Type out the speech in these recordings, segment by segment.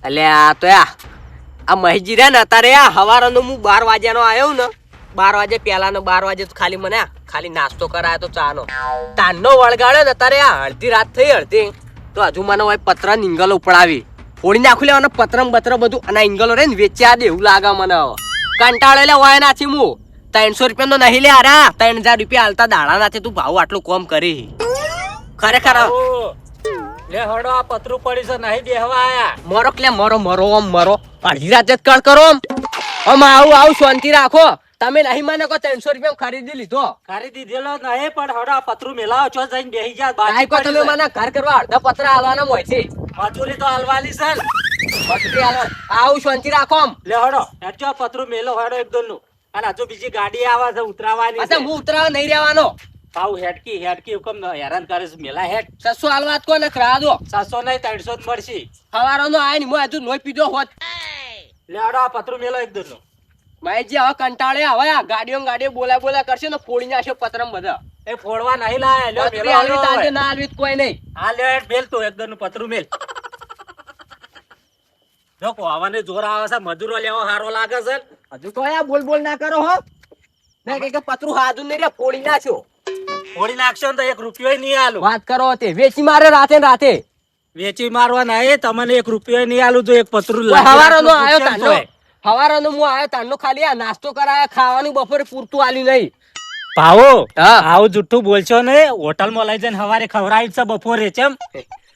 અલ્યા તો આ મહેજી રે ને અત્યારે હવારનો હું 12 વાગ્યાનો આવ્યો ને 12 વાગે પહેલાનો 12 વાગે તો ખાલી મને ખાલી નાસ્તો કરાયો તો ચાનો તાનનો વળગાડ્યો ને અત્યારે અડધી રાત થઈ અડધી તો હજુ મને હોય પત્ર ઇંગલો ઉપડાવી ફોડી નાખું લેવાનો પત્રમ બત્ર બધું અને ઇંગલો રે ને વેચ્યા દે એવું લાગે મને કંટાળો એટલે હોય નાછી હું 300 રૂપિયા તો નહીં લે અરે 3000 રૂપિયા હાલતા દાડા નાચે તું ભાવ આટલું કોમ કરી ખરેખર લે હડો આ પતરું પડી છે નહીં બેહવા આયા મરો કે મરો આમ મરો અડધી રાતે જ કળ કરો આમ આવું શાંતિ રાખો તમે નહીં મને કહો 300 રૂપિયા ખરીદી લીધો ખરીદી દીધેલો નહીં પણ હડો આ પતરું મેલાવો છો જઈને બેહી જા આઈ કો તમે મને ઘર કરવા અડધા પત્ર આલવાના હોય છે મજૂરી તો હાલવાની છે ને. મજૂરી આલવા આવું શાંતિ રાખો આમ લે હડો હેડજો આ પતરું મેલો હડો એકદમ નું અને હજુ બીજી ગાડી આવે છે ઉતરાવાની અચ્છા હું ઉતરાવા નહીં રહેવાનો ભાવ હેડકી હુકમ હેરાન કરે છે મેલા હેડ 600 આલવાત કો ને કરા દો 700 નહીં 300 જ મળશે હવારોનો આય ને હું હજુ લોહી પીધો હોત લે હડો આ પતરું મેલો એકદમ નું માઈજી હવે કંટાળે હવે આ ગાડીઓ બોલા કરશે ને ફોડી નાખ્યો પત્રમ બધા એ ફોડવા નહીં લાયા લ્યો મજૂરી મેલો આલવી તાંજે હડો ના આલવી તો કોઈ નહીં આ લે હેડ મેલ તું એકદમ નું પતરું મેલ જો કોવાને જોર આવે છે મજૂરો લેવો હારો લાગે છે હજુ તો આ બોલ ના કરો હો ને કે પતરું હાજુ નહીં રે ફોડી નાખ્યો ફોડી નાખશો ને તો 1 રૂપિયો નહીં આલું વાત કરો તે વેચી મારે રાતે ને રાતે વેચી મારવા નહીં તમને 1 રૂપિયો નહીં આલું જો એક પતરું હવારોનો આયો તાનો હવારોનો હું આયો તાનો ખાલી આ નાસ્તો કરાયા ખાવાનું બપોરે પૂરતું આલ્યું નહીં ભાવો હા. આવું જુઠ્ઠું બોલશો ને હોટલ માં લઈ જઈને હવારે ખવડાવી છે બપોરે ચમ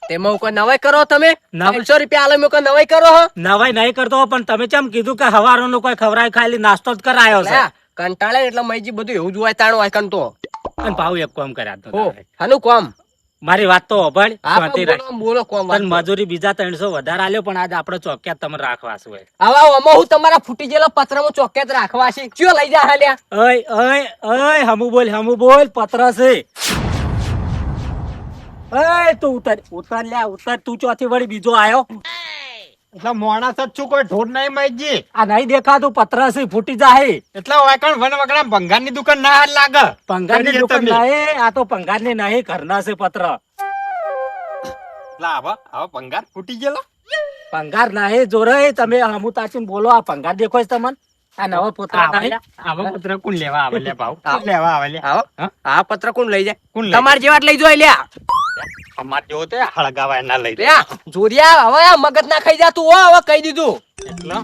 તેમાં કોઈ નવાઈ કરો તમે નવાઈ. 300 રૂપિયા આલે મેં કોઈ નવાઈ કરો હો નવાઈ નહીં કરતો પણ તમે ચમ કીધું કે હવારનો કોઈ ખવડાવી ખાલી નાસ્તો જ કરાયો છે લે, કંટાળે એટલે મઈજી બધું એવું જ હોય તાણું હોય કંતો અને ભાવ એક કામ કર્યા તો હો તારે. હાનું કોમ મારી વાત તો હોભળ હા શાંતિ રાખ. બોલો કોમ પણ મજૂરી બીજા 300 વધારે આલ્યો પણ આજ આપણે ચોક્યાત તમે રાખવા છે આવા ઓમાં હું તમારા ફૂટી ગયેલા પત્રમાં ચોકેટ રાખવા છે કયો લઈ જા હાલ્યા ઓય હમુ બોલ પત્ર છે ઓય તું ઉતર લે ઉતર તું ચોથી વળી બીજો આયો એટલે મોણા સચ્ચું કોઈ ઢોર નહીં માઈજી આ નહીં દેખાતું પત્ર છે ફૂટી જાય એટલે વાકણ વન વગડા ભંગારની દુકાન ના હાથ લાગે પંગારની કરીએ દુકાન તમે. નહીં આ તો પંગારની નહીં ઘરના છે પત્ર એટલે હવે ભંગાર ફૂટી ગયેલો પંગાર નહીં જોરે તમે હમુ તાચીને બોલો આ પંગાર દેખો છે તમને આ નવા પોતા નહીં આવા પત્ર કોણ લેવા આવે લે ભાવ કોણ લેવા આવે લે આવો હા? આ પત્ર કોણ લઈ જાય કોણ લઈ તમાર જેવા જ લઈ જો લ્યા અમાર જેવો તે હળગાવા ના લઈ લ્યા જોરિયા હવે આ મગજ ના ખાઈ જા તું હો હવે કહી દીધું એટલે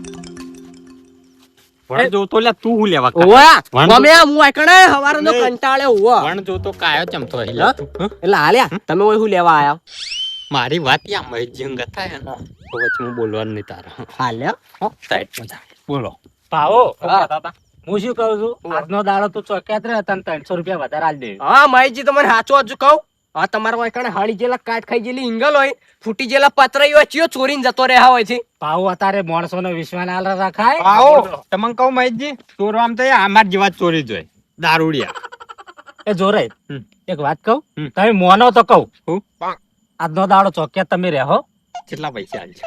વણ જોતો લે તું હું લેવા ઓવા વણ ગમે હું આકણે હવારનો કંટાળે ઓવા વણ જોતો કાયો ચમતો હા? હેલા એટલે હાલ્યા તમે ઓય હું લેવા આયા મારી વાત યા મહિજંગ થાય ને તો વચ્ચે હું બોલવાનું નહીં તારા હાલ્યા સાઈડમાં જા બોલો ભાવો હા. હું શું કહું છું આજનો દાડો તું ચોક્યાત રહે તને 300 રૂપિયા વધારે આલ દે હા માઈજી તમને સાચું હજુ કહું હા તમારા વાયકણે હાડી જેલા કાટ ખાઈ જેલી ઇંગલ હોય ફૂટી જેલા પતરાઈ હોય ચિયો ચોરીને જતો રહ્યા હોય છે ભાવો અત્યારે માણસોનો વિશ્વાસ ના રાખાય આવો તમને કહું મહેશજી ચોરવામ તો અમાર જેવા જ ચોરી જોઈ દારૂડિયા એ જોરે હમ. એક વાત કહું હમ. તમે મોનો તો કહું હું આજનો દાડો ચોક્યાત તમે રહો કેટલા પૈસા આલ છે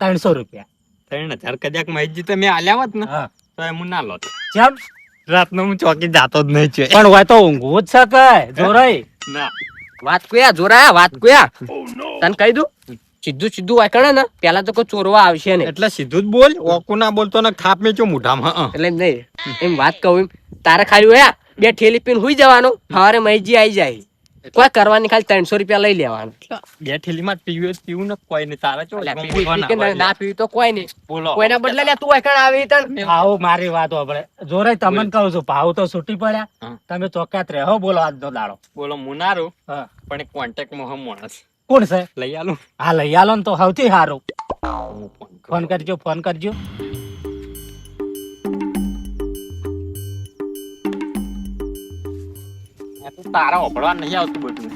300 રૂપિયા 3000 કદાચ મહેશજી તમે આલ્યા હોત ને હા તો એમ હું ના લોત જેમ રાતનો હું ચોકી જાતો જ નહીં છે પણ હોય તો ઊંઘવું જ છે કે જોરે ના વાત કયા જોરાયા વાત કયા તને કહી દઉં સીધું વાયકણે ને પેલા તો કોઈ ચોરવા આવશે ને એટલે સીધું જ બોલ ઓકુ ના બોલતો ને ખાપ મેચો મુઠામાં એટલે એમ નહીં એમ વાત કહું એમ તારે ખાલી હોય 2 ઠેલી પીને હુઈ જવાનું સવારે મહીજી આવી જાય કોઈ કરવાની ખાલી 300 રૂપિયા લઈ લેવાનું 2 થેલીમાં પીવું ને કોઈ નહીં તારા ચો એટલે પીવી કે ના પીવી તો કોઈ નહીં બોલો કોઈના બદલે લે તું વાયકણ આવી તને ભાવ મારી વાત હોભળે જોરે તમને કહું છું ભાવ તો છૂટી પડ્યા હા. તમે ચોક્યાત રહો બોલો આજનો દાડો બોલો મુનારું હા પણ એક કોન્ટેક્ટ માં હમ માણસ કોણ છે લઈ આલું હા લઈ આલો ને તો સૌથી સારું હું ફોન કરું. ફોન કરજો આ તો તારા ઓપડવા નહીં આવતું બધું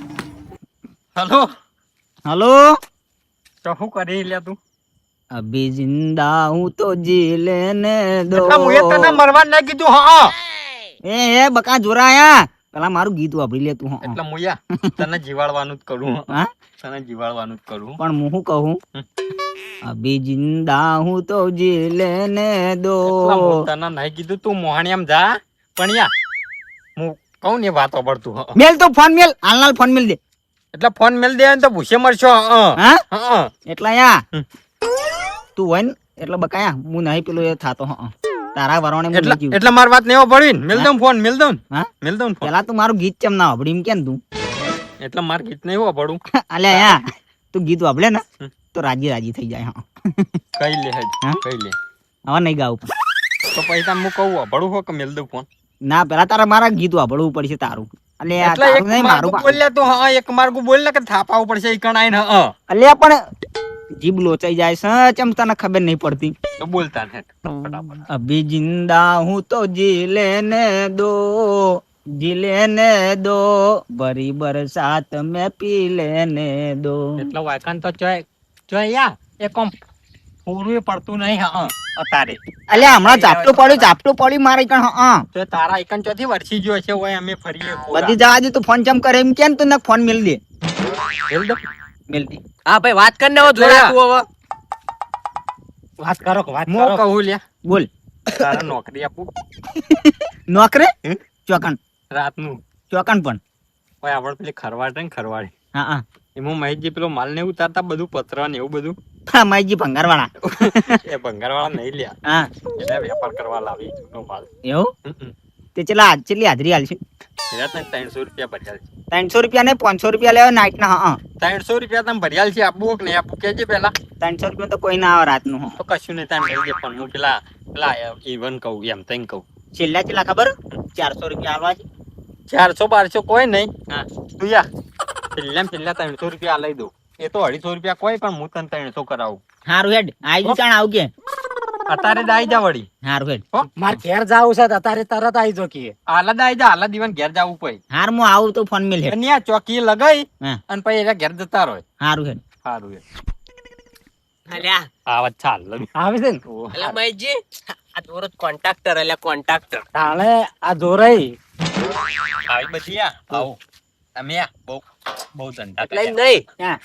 હેલો हेलो તો શું કરી લે તું अभी जिंदा हूँ तो जी लेने दो એટલે મુએ તને મરવા નહીં કીધું હા ए बका जोराया પેલા મારું ગીત વાપરી લે તું હં. એટલે મુયા તને જીવાડવાનું જ કરું હા તને જીવાડવાનું જ કરું પણ હું શું કહું અભી જિંદા હું તો જી લેને દો એટલે હું તને નહીં કીધું તું મોહણિયામ જા પણ યા હું કહું ને વાતો પડતું મેલ તો ફોન મેલ હાલ ફોન મેલ દે એટલે ફોન મેલ દે તો ભૂસે મરશો હા હા એટલા યા તું હોય ને એટલે બકાયા હું નહીં પેલું એ થાતો હા તારા વરવાને હું એટલે લઈ જઉં. એટલે માર વાત નહીં પડવી ને મેલ દઉં ફોન મેલ દઉં હા? મેલ દઉં ફોન પેલા તું મારું ગીત કેમ ના વાપર્યું એમ કેમ તું એટલે માર ગીત નહીં પડું અલ્યા યા તું ગીત વાપરે ને હમ. તો રાજી રાજી થઈ જાય હા કઈ લે હેડ હા? કઈ લે હવે નહીં ગાવું તો પૈસા હું કહું પડું હો કે મેલ દઉં ફોન ના પેલા તારા મારા ગીત વાપરવું પડશે તારું એટલે આ એટલે એક તારું નહીં મારું માર્ગું બોલ્યા તો હા એક માર્ગું બોલ્યા કે થાપાવું પડશે ઈ કણ આઈને હા અલ્યા પણ જીભ લોચાઈ જાય છે ચમ તને ખબર નહીં પડતી તો બોલતા ને ફટાફટ અભી જિંદા હું તો જી લેને દો જી લેને દો બરી બરસાત में पी लेने दो એટલે વાયકાન તો ચોય યા એ કોમ પૂરું પડતું નહીં હા અતારે અલ્યા હમણાં ચાપટું પડ્યું મારે કણ હા તો તારા એકન ચોથી વર્ષી ગયો છે ઓય અમે ફરીએ બધી જવા દે તું ફોન ચમ કરે એમ કે તું ને ફોન મેલ દે મેલ દો મેલ દે હા ભાઈ વાત કર ને હવે જોરા તું હવે વાત કરો વાત હું કરો કહું લ્યા બોલ તારા નોકરી આપું નોકરે હમ? ચોકન રાતનું પણ ઓય આપણે પેલી ખરવાડ ને ખરવાડ હા હા એમાં મહેશજી પેલો માલ ને ઉતારતા બધું પત્ર ને એવું બધું હા માઈજી ભંગારવાળા એ ભંગારવાળા નહીં લ્યા હા એટલે વેપાર કરવા લાવી જૂનો માલ એવું તે ચેટલી હાજરી હાલ છે એના તને 300 રૂપિયા ભર્યાલ છે 300 રૂપિયા ને 500 રૂપિયા લેવા નાઈટ ના હા 300 રૂપિયા તમે ભર્યાલ છે આપવું કે નહીં આપવું કેજે પેલા 300 રૂપિયા તો કોઈ ના આવે રાતનું હા તો કશું નહીં તમે લઈ પણ હું પેલા ઈવન કહું એમ તઈ કહું છેલ્લા ખબર 400 રૂપિયા આલવા છે 400 1200 કોઈ નહીં હા તું યા છેલ્લા 300 રૂપિયા લઈ દઉં એ તો 250 રૂપિયા કોઈ પણ હું તને 300 કરાવું હારું હેડ આઈ ચાણ આવ કે અત્યારે દાઈ જા વળી હારું હેડ માર ઘેર જાવું છે તો અત્યારે તરત આવી જો કીએ આલા દાઈ જા આલા દીવાન ઘેર જાવું પઈ હાર હું આવું તો ફોન મેલ હેડ અને આ ચોકી લગાઈ હા અને પછી એના ઘેર જતા રહો હારું હેડ સારું અલ્યા આવા ચાલ આવે છે ને અલ્યા મહેશજી આ જોરો કોન્ટ્રાક્ટર અલ્યા કોન્ટ્રાક્ટર તાણે આ જોરાઈ આવી બધી આવો તમે બહુ બહુ ધંધા એટલે કર્યા. નહીં હા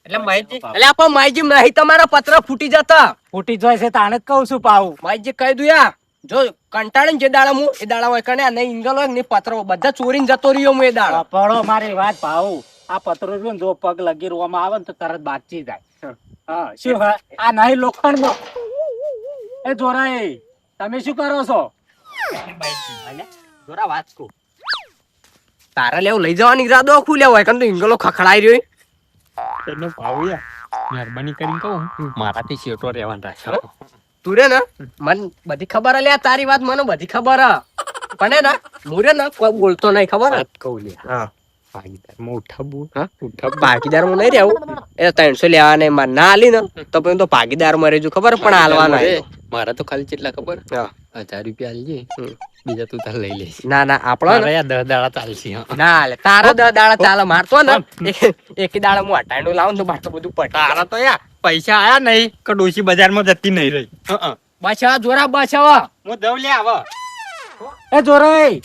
એટલે મહેશજી અલ્યા પણ મહેશજી નહીં તમારા પત્ર ફૂટી જતા ફૂટી જાય છે તાણે જ કહું છું પાવું મહેશજી કહી દઉં યા જો કંટાળે ને જે દાડા હું એ દાડા હોય કને નહીં ઇંગલ હોય ને પત્ર બધા ચોરીને જતો રહ્યો હું એ દાડા પડો મારી વાત પાવું આ પત્રો જો ને જો પગ લગી રોવામાં આવે ને તો તરત બાચી જાય હા શું હા આ નહીં લોખંડ નો એ જોરાઈ તમે શું કરો છો જોરા વાત કહું તારા લેવું લઈ જવાની ઈરાદો ખુલ્યા હોય કને તો ઇંગલો ખખડાઈ રહ્યો એનો ભાવ યાર મહેરબાની કરીને કહું મારાથી શેટો રહેવાનું રાખો તું રે ને મને બધી ખબર લ્યા તારી વાત મને બધી ખબર હ પણ હે ને હું રે ને કોઈ બોલતો નહીં ખબર હે? કહું લે હા ભાગીદાર માં ઉઠાબુ હા? ઉઠાબ ભાગીદાર માં નહીં રહેવું એ 300 લેવા ને માર ના આલી ને તો પછી તો ભાગીદાર માં રહેજો ખબર પણ હાલવાના એ મારા તો ખાલી કેટલા ખબર હા. 1000 રૂપિયા આલજે બીજા તું તાર લઈ લેજે ના ના આપણો ને મારા 10 દાડા ચાલશે હા ના લે તારો 10 દાડા ચાલે મારતો ને એક દાડા હું હટાણું લાવું તો માર તો બધું પટારા તારા તો યાર પૈસા આયા નહીં કે ડોશી બજારમાં જતી નહીં રહી બચાવા જોરા બચાવા હું દઉં લે આવો એ જોરાઈ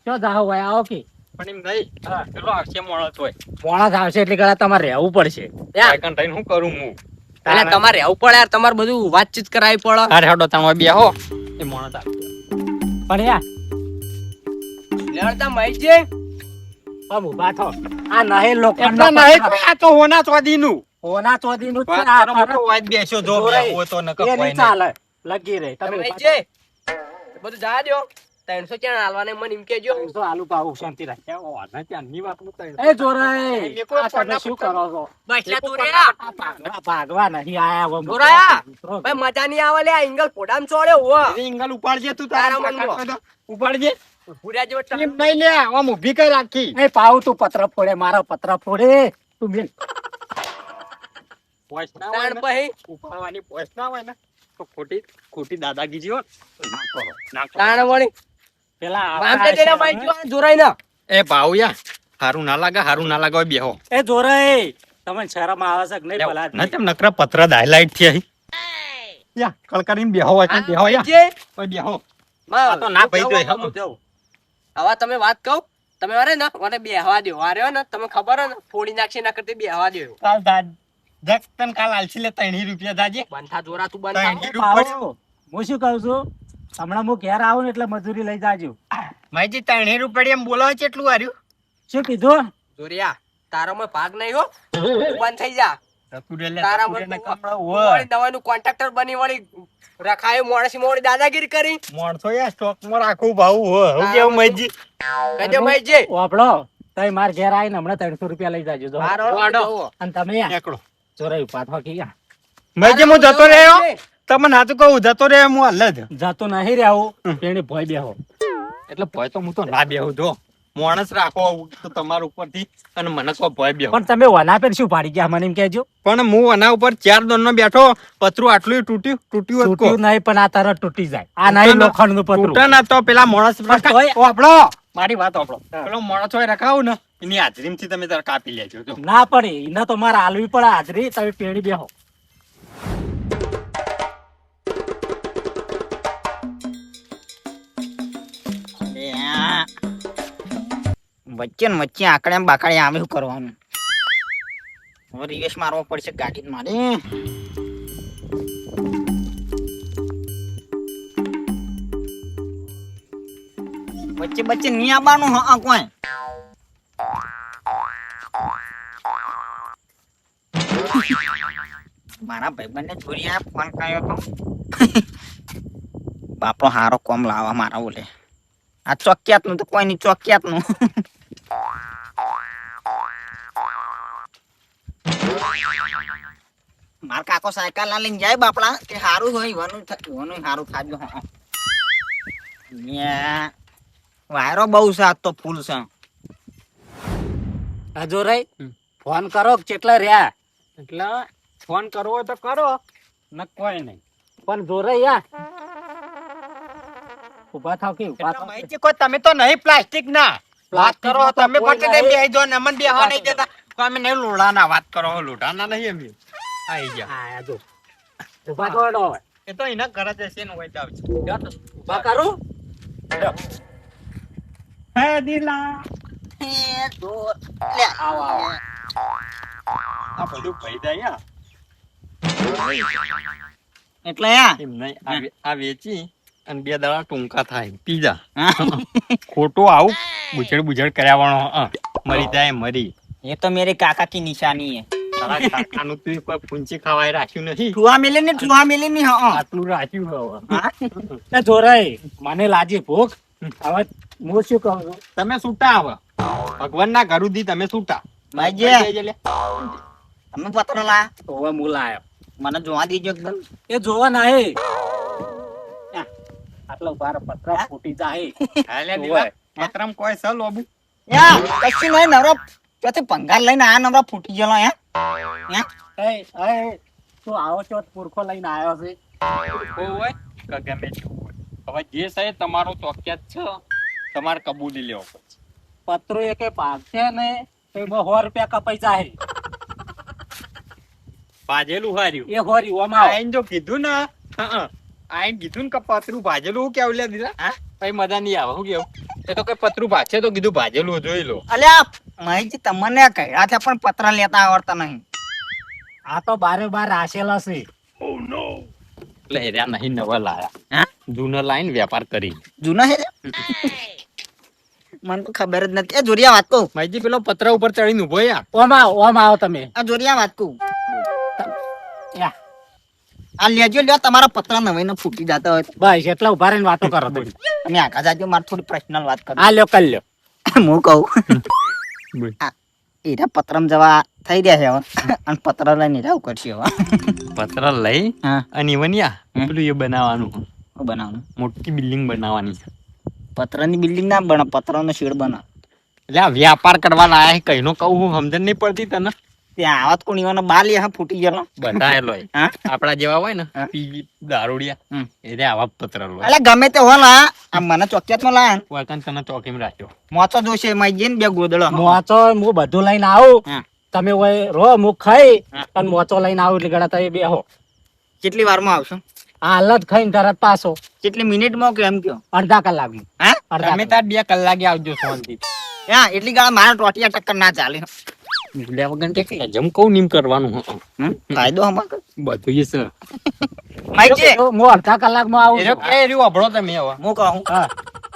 શું જાવ ભાઈ આવો કે પણ એમ નહીં પેલો આવશે મોણસ હોય મોણા આવશે એટલે કદાચ તમારે રહેવું પડશે કાંઈ કંટાઈને શું કરું હું એટલે તમારે રહેવું પડે યાર તમારે બધું વાતચીત કરાવી પડે અરે હડો તમે બેહો એ મોણસ આવશે પણ યાર લેવડતા મહેશજી આમ ઊભા થો આ નહીં લોખંડ એટલા નહીં કોઈ આ તો હોના ચોદીનું હોના ચોધી નું વાત કરો મોટો વાજ બેસ્યો જો બેહવો તો નકર કોઈ નહીં ચાલે લગી રહી તમે મહેશજી બધું જા દો 300 ચાણ હાલવાને મને એમ કેજો તો આલુ પાવું શાંતિ રાખ ઓના ત્યાંની વાતનું તો એ જોરાઈ એ કોઈ આ તમે શું કરો છો બસ લે તું રે આ. ભાગવા નહીં આયા હવે જોરાયા ભાઈ મજા નહીં આવે લે આ ઇંગલ પોડામ ચોડ્યો હો અરે ઇંગલ ઉપાડજે તું તારા તારા મનમાં. મનમાં ઉપાડજે પૂરા જેવો એમ નહીં લે આમ ઊભી કઈ રાખી એ પાવું તું પત્ર ફોડે મારો પત્ર ફોડે તું બેન પોસ ના હોય તાણ ને, પછી ઉપાડવાની પોસ ના હોય ને તો ખોટી દાદાગીરી હોય તો ના કરો ના કરો તાણ વળી પેલા આમ તે તેના મહેશજી જોરાઈ ના એ ભાવયા હારું ના લાગે બેહો એ જોરાઈ તમને શરમ આવે છે કે નહીં ભલા ના તેમ નકરા પત્ર હાઇલાઇટ થી આઈ યા કલકરીને બેહો હોય કે બેહો યા મહેશજી, ઓય બેહો માં, આ તો ના પૈ જોઈ, હું જાઉં. હવે તમે વાત કહું તમે અરે ને મને બેહવા દો અરે ને તમે ખબર હે ને ફોડી નાખશે ના કરતી બેહવા દો કાલ દાદ જક તન કાલ આલસી લે 3 રૂપિયા દાજે બંધા જોરા તું ત્રણ બંધા હીરું પડે. પાવું. હું શું કહું છું હમણાં હું ઘેર આવું ને એટલે મજૂરી લઈ જાજો માઈજી 3 રૂપિયા એમ બોલાવે છે એટલું હાર્યું શું કીધું જોરિયા તારો માં ભાગ નહીં હો તું બંધ થઈ જા જતું રે લે, તારા જતું રે ને પર કમળો તું હોય. વળી દવાનું કોન્ટ્રાક્ટર બની વળી રખાયો માણસી મોડી દાદાગીરી કરી. માણસો યાર સ્ટોકમાં રાખવું ભાવ હોય. હું કેવું મઈજી? કહી દે મહેશજી. વાપડો તઈ માર ઘેર આવીને હમણાં 300 રૂપિયા લઈ જાજો જો. હારો વાડો. જુઓ. અને તમે યાર એકડો. ચોરાઈ પાછો કી યાર મઈજી હું જતો રહ્યો. તમને હાચું કહું જતો રહ્યો હું હાલ જ. જાતો નહીં રહેવું એને ભય બેહો. એટલે ભય તો હું તો ના બેહું જો. માણસ રાખો તો તમારા ઉપરથી અને મને તો ભય બેહો. પણ તમે વના પર શું પાડી ગયા મને એમ કહેજો. પણ હું આના ઉપર 4 દોનનો બેઠો, પતરું આટલું તૂટ્યું તૂટ્યું હતું. તૂટ્યું નહીં પણ આ તરત તૂટી જાય. આ નહીં લોખંડનું પતરું. તૂટે ના તો પેલા માણસ પણ તોય- આપણો મારી વાત આપણો પેલો માણસ હોય રખાવું ને એની હાજરીમાંથી તમે તાર કાપી લેજો જો. ના પડે એને તો મારે હાલવી પડે હાજરી. તમે પેણી બેહો. વચ્ચે ને વચ્ચે આકડે બાકડે આવે શું કરવાનું? હવે રિવેશ મારવો પડશે ગાડી મારે. વચ્ચે વચ્ચે નહીં આવવાનું હા કોઈ. મારા ભાઈબંધને છોરી આ ફોન કર્યો તો બાપો હારો કોમ લાવવા મારા બોલે. આ ચોકિયાત નું તો કોઈ નહીં, ચોકિયાત નું. માર કાકો સાયકલ ના લઈને જાય બાપડા કે હારું હોય વાનું હારું થાજો. વાયરો બહુ છે આજ તો ફૂલ છે. હજો રે ફોન કરો કેટલા રહ્યા. એટલે ફોન કરવો હોય તો કરો. ન કોઈ નહીં પણ જોરે યાર ઉભા થાવ કે ઉભા થાવ. કોઈ તમે તો નહીં પ્લાસ્ટિક ના વાત પ્લાસ્ટિક કરો માં તો તમે કોઈ પટે નહીં. બેહી જો ને મને બેહવા નહીં દેતા. તો અમે નહીં લોડાના વાત કરો લોડાના નહીં અમે આઈ ગયા. આયા જો ઉભા થો હેડો હવે. એ તો એના ઘરે જશે ને હોય તો આવશે. ઉભા કરું. હે દિલા આવો આવો. આ બધું ભાઈ જાય એટલે યા એમ નહીં આ વેચી અને 2 દાડા ટૂંકા થાય પીઝા હા. ખોટું આવું બુજડ બુજડ કર્યાવાનો મરી જાય મરી. ये तो मेरे काका की निशानी है. તારા કાકાનું તું કોઈ પૂંચી ખાવાય રાખ્યું નથી. ठुआ मिले नहीं हाँ. આટલું રાખ્યું હવે એ જોરે મને લાજી ભૂખ. હવે હું શું કહું છું તમે છૂટા હવે ભગવાનના ઘર સુધી તમે છૂટા. भाई जी તમે પત્ર લાયા તો હવે હું લાયો. મને જોવા દીજો એકદમ. એ જોવા નહીં આટલો બાર પતરા ફૂટી જાય. હાલે ઓય. દીવા પતરામ કોઈ છે લોબુ યા કશું નહીં નવરો ચોથી પંગાર લઈને આ નવરા ફૂટી ગયેલો યા. એ તું આવો છો પુરખો લઈને આવ્યો છે. હોય કે ગમે તે હોય. હવે જે છે તમારો ચોક્યાત છે તમારે કબૂલી લેવો પડશે. પત્રો એકે ભાગશે ને તો એમાં 100 રૂપિયા કપાઈ જાય. ભાજેલું હાર્યું એ હોરી ઓમાં આઈને જો કીધું ને આઈને કીધું ને કે પતરું ભાજેલું હું કેવું લે દીધા હા પછી મજા નહીં આવે. શું કેવું એ તો કઈ પતરું ભાજશે તો કીધું ભાજેલું જોઈ લો. અલ્યા માહિતી તમને કહ્યા છે પણ પત્ર લેતા આવડતા નહીં. આ તો બારે બાર રાશેલા છે. એટલે હેર્યા નહીં નવા લાયા હા જૂનો લાઈન વેપાર કરી. જૂના હે મને તો ખબર જ નથી. એ જોરિયા વાત કહું. માઈજી પેલો પતરા ઉપર ચડીને ઉભો યા ઓમ આવો તમે. આ જોરિયા વાત કહું. યા આ લેજો લ્યો તમારા પત્ર નવાઈને ફૂટી જતા હોય તો. બસ એટલા ઉભા રહીને વાતો કરો તમે. અને આગળ જાજો મારે થોડી પર્સનલ વાત કરો. આ લ્યો કર લ્યો. હું કહું બોલ. એરા પત્રમ જવા થઈ રહ્યા છે હવે અને પત્ર લઈને રાવ કરશે હવે. પતરા લઈ હા અને વન્યા પેલું એ બનાવવાનું શું બનાવવાનું? મોટી બિલ્ડિંગ બનાવવાની છે. પત્રની બિલ્ડિંગ ના બને, પત્રનો શેડ બનાવ. એટલે આ વ્યાપાર કરવા લાયા છે કઈનો કહું હું સમજણ નહીં પડતી તને. ત્યાં આવત કોણીવાનો બાલ યા ફૂટી ગયેલો. બધાયેલો હા આપડા જેવા હોય ને હા. પી દારૂડિયા એટલે આવા પત્ર લો એટલે ગમે તે હોય ને આ મને ચોકિયાતમાં લાયા ને વર્તન તને ચોકીમાં રાખ્યો. મોચો જોશે એમાં જઈને 2 ગોદડો. મોચો હું બધું લઈને આવું. હા. તમે હોય રો હું ખાઈ હા. અને મોચો લઈને આવું એટલે ગળા તમે બેહો. કેટલી વારમાં આવશો? હાલ જ ખાઈને તરત પાછો. કેટલી મિનિટમાં કે એમ કયો? અડધા કલાક. હા અડધા તમે કલાક. તાર 2 કલાકે આવજો શાંતિ. હા એટલી ગાળા મારા ટોટિયા ટક્કર ના ચાલે. ભૂલ્યા વગર કે જમ કહું નીમ કરવાનું ફાયદો અમાર બધું એ છે. માઈજી હું અડધા કલાકમાં આવું એ છું. રહ્યો અભળો તમે હવે હું કહું હા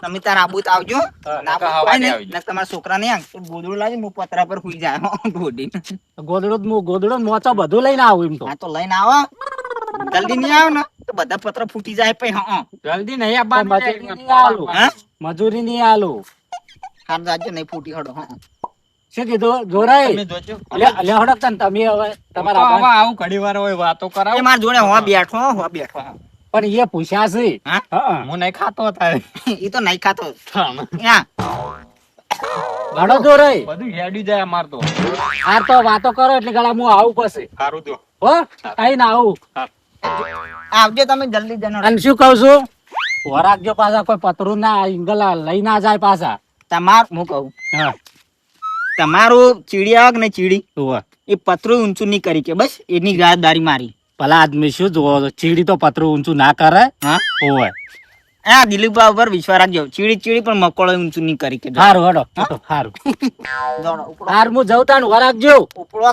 તમે તાર આબુ તો આવજો ના નકર આબુ હવા હોય ને, નહીં આવજો. નકર તમારા છોકરા ને ગોદડું લાવી હું પતરા પર સુઈ જાય ગોડી ગોદડો ને મોચો બધું લઈને આવું એમ તો. હા તો લઈને આવો જલ્દી નહીં આવો ને તો બધા પત્ર ફૂટી જાય પછી હા જલ્દી નહીં આવવાનું મજૂરી લે. નહીં આલું. હા મજૂરી નહીં આલું. હાર જાજો નહીં ફૂટી હડો હા શું કીધું જોરાય? તમે જોજો. લે હડક તને તમે હવે હું તો તમારા હવે આભાર. આવું ઘડી વાર હોય વાતો કરાવો. એ માર જોડે હો બેઠો હો બેઠો પણ એ પૂછ્યા છે. હા? હા. હું નહીં ખાતો તારે. એ તો નહીં ખાતો થામ. યા હડો જોરાય. બધું હેડી જાય અમાર તો. આ તો વાતો કરો એટલે ગળા હું આવું પછી. સારું જો. હો આઈને આવું. આવજો તમે જલ્દી જનો અને શું કહું છું, વરાગજો પાછા કોઈ પતરું ના ઇંગલા લઈ ના જાય પાછા. તમાર હું કહું હા. તમારું ચીડી આવે કે ને ચીડી ઉવ્વ. એ પતરું ઊંચું નહીં કરી કે બસ એની ગાદારી મારી ભલા આદમી શું જોવો છો? ચીડી તો પતરું ઊંચું ના કરે. હા ઓય હા દિલીપબા ઉપર વિશ્વાસ રાખજો ચીડી ચીડી પણ મકોડો ઊંચું નહીં કરી કે હારું હડો હારું ઉપડો હાર હું જઉં તાન વરાગજો.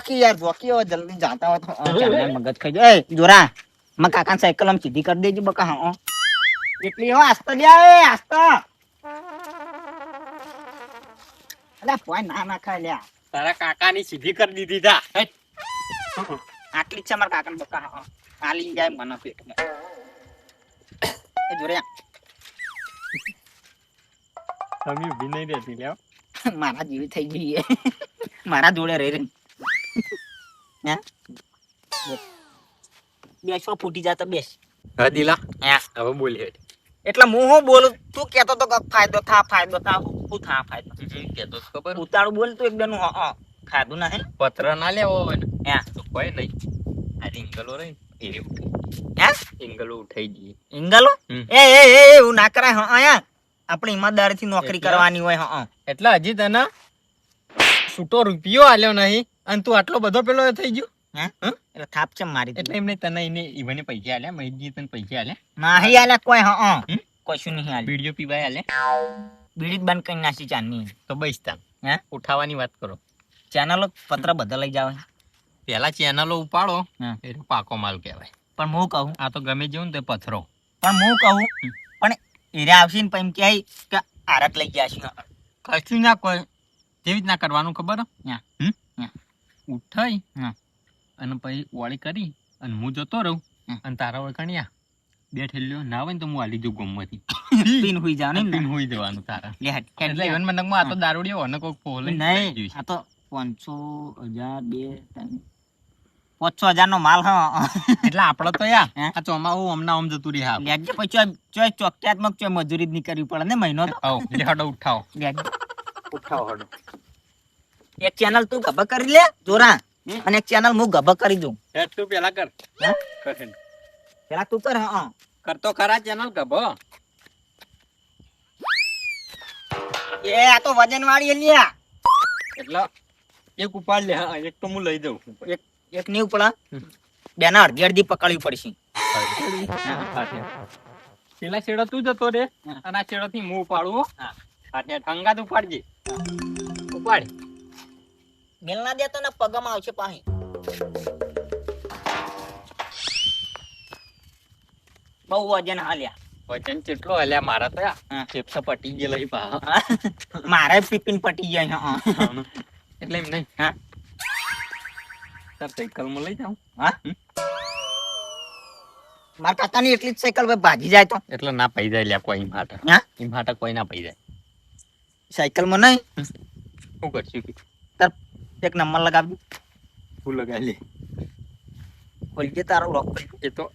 કી યાર જોકી હવે જલ્દી જાતા હોય તો ચાલે મગજ ખાઈ જાય એ જોરા માં કાકા સાયકલ આમ સીધી કરી દેજો બકા હા એટલી હો આસ્તા લ્યા એ આસ્તા અલા પોય ના ના ખાય લ્યા તારા કાકાની સીધી કરી દીધી તા. આટલી જ છે મારા કાકા બકા હા આલી જાય મને પેટમાં એ જોરે તમે ઊભી નહીં રહેતી લ્યા. મારા જેવી થઈ ગઈ એ. મારા જોડે રહી રહી હે બેસો ફૂટી જા તો બેસ હા દિલા. હે હવે બોલી હેડ. એટલે હું શું બોલું તું કેતો તો કે ફાયદો થા શું થા ફાયદો કેતો તો ખબર. ઉતાળું બોલ તું એકદમ ખાધું ના હે પત્ર ના લેવો હોય ને હે તો કોઈ નહીં. આ રીંગલો રહી એ હે રીંગલો ઉઠાઈ ગઈ. ઇંગલો હમ. એ એવું ના કરાય હા આયા આપણે ઈમાનદારી થી નોકરી એટલે? કરવાની હોય હા એટલે હજી તને છૂટો રૂપિયો આલ્યો નહીં અને તું આટલો બધો પેલો એ થઈ ગયો. હે એટલે થાપ છે મારી એટલે એમને તને એને ઈવને પૈસા આલ્યા મહિજી તને પૈસા આલ્યા. નહીં આલ્યા કોઈ હા હમ? કશું નહીં આલ્યું બીડીઓ પીવાય આલ્યા. બીડી જ બંધ કરી નાખી ચાંદની તો બસ તાન હે ઉઠાવાની વાત કરો. ચેનલો પત્ર બધા લઈ જાવ પેલા ચેનલો ઉપાડો હા. એ તો પાકો માલ કહેવાય. પણ હું કહું આ તો ગમે જેવું ને તે પથરો. પણ હું કહું પણ એરે આવશે ને પછી કહે કે આરત લઈ ગયા છે કશું ના કોઈ કેવી રીતના કરવાનું ખબર હા. હા. ઉઠાઈ હા. અને પછી વાળી કરી અને હું જતો રહું હા. અને તારા વળકણ્યા બે ઠેલ્યો ના હોય ને તો હું હાલી જઉં ગમમાંથી. પીન હુઈ જાવ ને પીન હોઈ જવાનું તારા. લે હેડ એટલે even મને આ તો દારૂડિયો અને કોક પોલે નહીં આ તો 500,000 નો માલ હા એટલે આપડે તો યાર હે? આ ચોમાહું હમણાં આમ જતું રહી હા. લેજે પછી ચોય ચોક્યાત્મક ચોય મજૂરી જ નહીં કરવી પડે ને મહિનો તો આવો લે હડો ઉઠાવો. લેજે. ઉઠાવો હડો. એક ચેનલ તું ગભા કરી લે જોરા અને એક ચેનલ હું ગભા કરી દઉં હેડ તું પેલા કર. હે? કર હેડ. પેલા તું કર હા કરતો ખરા ચેનલ ગભો. એ આ તો વજન વાળી લ્યા એટલે એક ઉપાડ લે હા એક તો હું લઈ જાઉં. એક નહીં ઉપડા બેના અડધી અડધી પકડવી પડશે પેલા છેડો તું જતો રે હા. અને આ છેડો થી હું ઉપાડું હો. હા. એટલે ઠંગા ઉપાડજે. ઉપાડ. મેલ ના દેતો ને પગમાં આવશે પાહી બહુ વજન હાલ્યા વચન કેટલો હલ્યા મારા તો હા. ફેફસા પટી ગયેલા ઈ પા. મારે પીપીન પટી જાય હા એટલે એમ નહીં હા. તાર સાયકલ માં લઈ જાઉં. હા મારા કાકાની એટલી જ સાયકલ ભાજી જાય તો એટલે ના પઈ જાય લ્યા કોઈ માટે. હા એમ માટે કોઈ ના પઈ જાય. સાયકલ માં નહીં શું કરશું કે તાર એક નંબર લગાવજો હું લગાવી લે. ખોલજે તારો લોક એ તો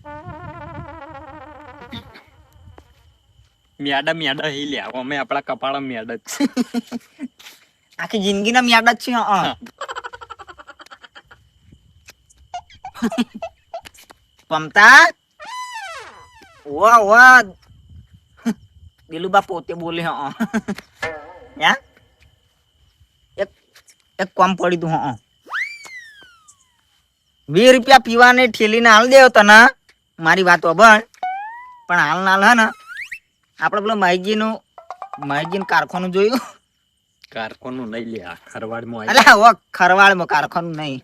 મ્યાડા મ્યાડા હી લ્યા અમે આપણા કપાળા મ્યાડા જ છે. આખી જિંદગીના મ્યાડા જ છે હા પમતા વાહ વાહ દિલુબા પોતે બોલે હા યા એક એક કામ પડી તું હા 20 રૂપિયા પીવાને ઠેલીને હાલ દેવો તને મારી વાત અભણ પણ હાલ નાલ હે ને આપણે પેલો માહિજીનું કારખાનું જોયું કારખાનું લઈ લે આ ખરવાડમાં અલા હો ખરવાડમાં કારખાનું નહીં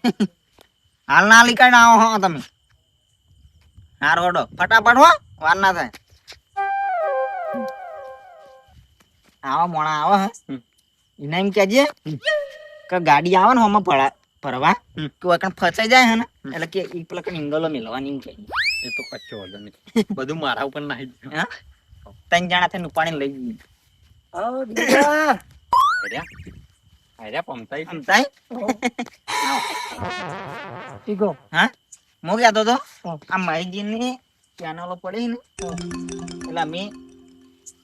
હાલ ના લીકાઈને આવો હો તમે હાર હોડો ફટાફટ હો વાર ના થાય આવા મોણા આવે હે હમ. એને એમ કહેજે કે ગાડી આવે ને હમણાં ફરવા કે વખત ફસાઈ જાય હે ને એટલે કે ઈ પેલા કઈ ઇંગલો મિલવાની એમ કહેજે. એ તો કચ્ચો વાંધો નહીં બધું મારા ઉપર નાખી દે. હા 3 જણા થઈને ઉપાડીને લઈ જઈએ. આવો દીકરા. આર્યા પમતાઈ આમ થાય ઠીકો. હા હું કહેતો તો હા. આ માહીજીની ચેનલો પડી ને એટલે અમે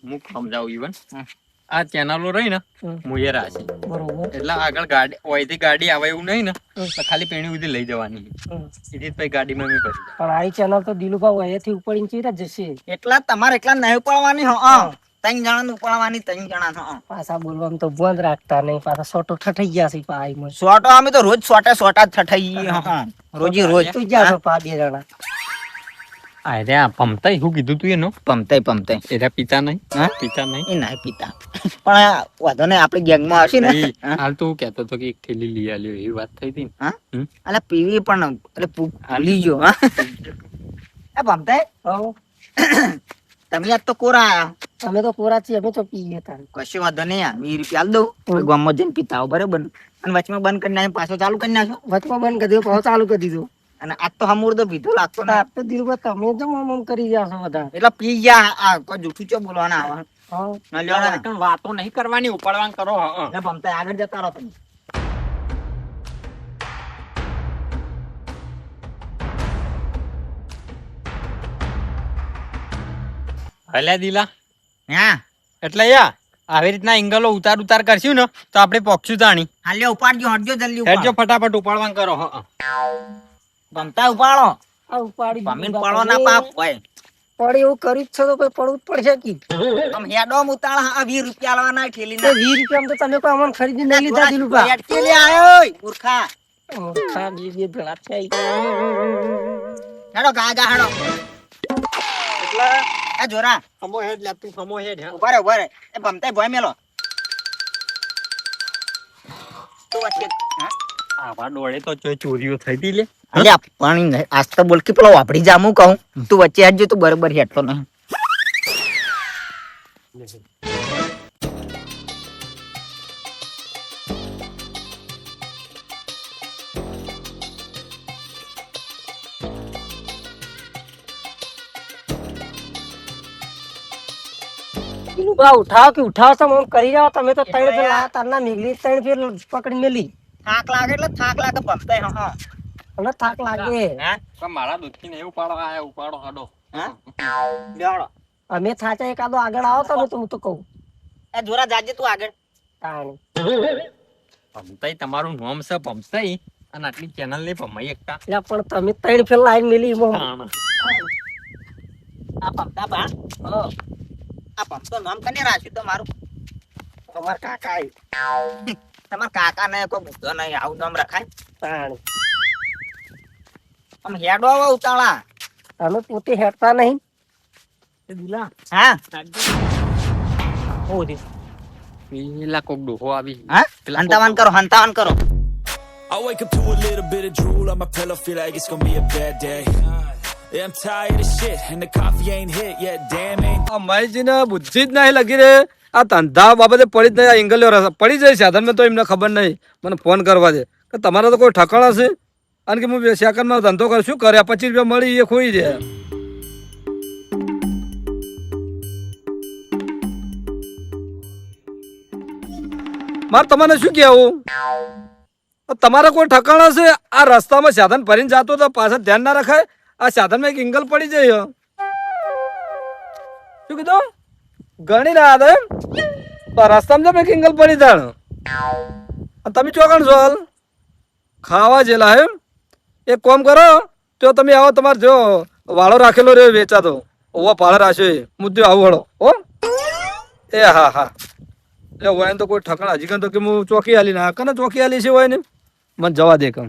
હું સમજાવું ઈવન હા. આ ચેનલો રહી ને હમ. મુયે રાશી બરોબર. એટલે આગળ ગાડી ઓયથી ગાડી આવે એવું નહીં ને તો ખાલી પેણી સુધી લઈ જવાની હમ. સીધી જ પછી ગાડીમાં મેં ભરી પણ આ ચેનલ તો દિલુભા અહીંયાથી ઉપડીને ચીરા જશે. એટલા તમારે એકલા નહીં ઉપાડવાની હા 3 જણા ઉપાડવાની 3 જણા હા પાછા બોલવામાં તો બંધ રાખતા નહીં, પાછા સોટો ઠઠાઈ ગયા છે પાઈમાં. સોટો અમે તો રોજ સોટા જ ઠઠાઈ હા રોજી રોજ તું ગયા છો પા 2 જણા. આર્યા પમતાઈ શું કીધું તું એનો પમતાઈ એરા પિતા નહીં હા? પિતા નહીં એ ના પિતા પણ આ વાંધો નહીં આપણી ગેંગમાં હશે ને એ હાલ તો હું કહેતો હતો કે એક થેલી લઈ આલ્યો એવી વાત થઈ હતી ને. હા હમ? અલા પીવી પણ એટલે ભૂલી ગયો હા એ પમતાઈ હઉ. તમે આજ તો કોરા આયા અમે તો કોરા છીએ, અમે તો પીએ તારે. કશો વાંધો નહીં આ 20 રૂપિયા આલ દઉં ગામમાં જઈને પીતા આવો બરાબર અને વચમાં બંધ કરી નાખી પાછો ચાલુ કરી નાખો વચમાં બંધ કરી દીધું, પાછું ચાલુ કરી દીધું. અને આજ તો હમુર તો પીધો લાગતો તો ના આ તો દિલુભા તમે જ આમ કરી રહ્યા છો બધા. એટલે પી ગયા આ કોઈ જૂઠું ચો બોલવાના આવા હા. ના લેવાના પણ વાતો નહીં કરવાની ઉપાડવાનું કરો હા. એટલે પમતાઈ આગળ જતા રહો તમે હલ્યા દિલા હા એટલે યા આવી રીતના એંગલો ઉતાર કરશું ને તો આપણે પોક્ષું તાણી હાલ્યો ઉપાડજો હટજો જલ્દી હેડજો ઉપાડો ફટાફટ ઉપાડવાનું કરો હા. પમતાઈ ઉપાડો આ ઉપાડી પમીન દીધું પાડો ના તમે. પાપ હોય પડે એવું કર્યું જ છે તો પછી પડવું જ પડશે કી. આમ હેડો ઉતાળા આ 20 રૂપિયા લાવવાના ઠેલી તો 20 રૂપિયામાં તો તમે કોઈ અમને ખરીદી નહીં લીધા દિલુભા. હેડકેલી આયો મૂર્ખા મૂર્ખા બે ભેળા થયા. હેડો ગા હેડો એટલે આ જોરા હમો હેડ લે તું હમો હેડ હા. ઉભા રે એ પમતાઈ ભોય મેલો તો વચ્ચે હા આવા ડોળે તો ચોરીઓ થઈ હતી લે અલ્યા પાણી આજ તો બોલ કે પેલો વાપડી જામું કહું તું વચ્ચે હેડજો તું બરોબર હેડતો નહીં દિલુભા ઉઠાવ કે ઉઠાવ છો આમ કરી જાઓ તમે તો 3 ફેર લાયા તારના મેઘલી 3 ફેર પકડી મેલી. થાક લાગે એટલે થાક લાગે પમતાઈ હા અને થાક લાગે. હા પણ મારા દૂધથી નહીં ઉપાડો આ ઉપાડો હાડો હા લેવડો અમે થાચા એકાદો આગળ આવો તમે તો હું તો કહું. એ જોરા જાજે તું આગળ તાણી. પમતાઈ તમારું નામ છે પમતાઈ અને આટલી ચેનલ નહીં પમાઈ એકતા એટલે પણ તમે 3 ફેર લાઈન મેલી એમાં. આ પમતા બા આ પમતો નામ કને રાખ્યું તમારું અમાર કાકા એ. તમારા કાકા ને કોઈ બુદ્ધો નહીં આવું નામ રખાય તાણી. આમ હેડો આવો ઉતાળા તમે પોતે હેડતા નહીં. હા પેલા કોક ડોહો આવી હા હંતાવાન કરો I wake up to a little bit of drool on my pillow, feel like it's gonna be a bad day. Yeah, I'm tired of shit, and the coffee ain't hit yet, damn ain't. અમારીજીને બુદ્ધિ જ નહીં લગી રે આ ધંધા બાબતે પડી જ નહીં આ એંગલ પડી જાય સાધન તો એમને ખબર નહીં મને ફોન કરવા દે કે તમારા તો કોઈ ઠકાણા છે અને કે હું સેકન્ડમાં ધંધો કરું શું કર્યા 25 રૂપિયા મળી એ ખોઈ જાય મારે તમને શું કહેવું તમારા કોઈ ઠકાણા છે આ રસ્તામાં સાધન ભરીને જાતો તો પાછળ ધ્યાન ના રખાય આ સાધનમાં એક એંગલ પડી જાય શું કીધું ગણી ના હતા એમ તો રસ્તામાં તમે એક એંગલ પડી જાણ તમે ચોકણ છો હાલ ખાવા જેલા એમ એક કામ કરો તો તમે આવો તમારે જો વાળો રાખેલો રે વેચાતો ઓવા પાળો રાખ્યો એ મુદ્દે આવું વળો હો એ હા હા એટલે હોય તો કોઈ ઠકાણા હજી તો કે હું ચોકી હાલી ના કને ચોકી હાલી છે હોય ને મને જવા દે કમ